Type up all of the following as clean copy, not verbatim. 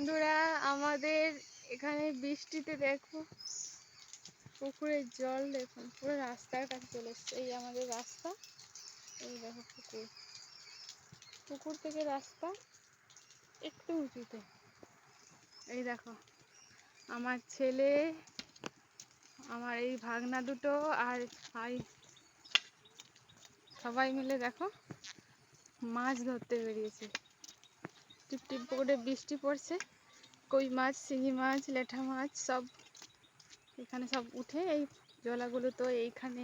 বন্ধুরা, আমাদের এখানে বৃষ্টিতে দেখো পুকুরের জল দেখুন পুরো রাস্তার কাছে চলে এসছে। এই আমাদের রাস্তা, এই দেখো পুকুর, পুকুর থেকে রাস্তা একটু উঁচুতে। এই দেখো আমার ছেলে, আমার এই ভাগনা দুটো আর ভাই সবাই মিলে দেখো মাছ ধরতে বেরিয়েছে। টিপ টিপ করে বৃষ্টি পড়ছে, কই মাছ, শিঙি মাছ, লেঠা মাছ সব এখানে সব উঠে এই জলাগুলো তো এইখানে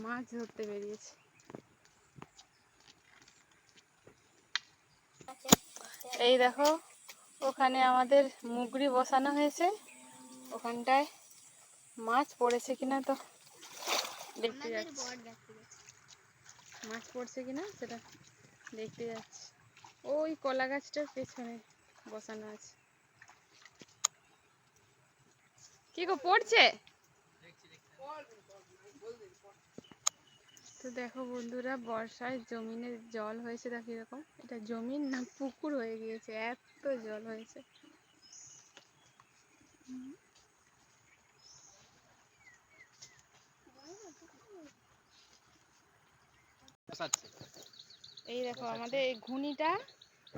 মাছ ধরতে বেরিয়েছে। এই দেখো ওখানে আমাদের মুগরি বসানো হয়েছে, ওখানটায় মাছ পড়েছে কিনা তো দেখতে যাচ্ছি, মাছ পড়ছে কিনা সেটা দেখতে যাচ্ছি। ওই কলা গাছটার পেছনে বসানো আছে। কি গো পড়ছে? তো দেখো বন্ধুরা, বর্ষায় জমিনের জল হয়েছে, দেখো এরকম। এটা জমিন না পুকুর হয়ে গিয়েছে, এত জল হয়েছে। এই দেখো আমাদের এই ঘুনিটা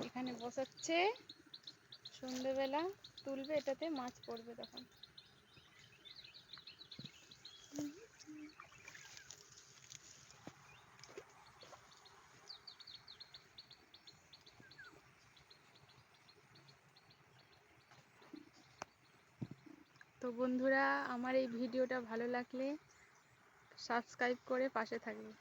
এখানে বসাচ্ছে, সন্ধ্যেবেলা তুলবে, এটাতে মাছ পড়বে তখন। তো বন্ধুরা, আমার এই ভিডিওটা ভালো লাগলে সাবস্ক্রাইব করে পাশে থাকবে।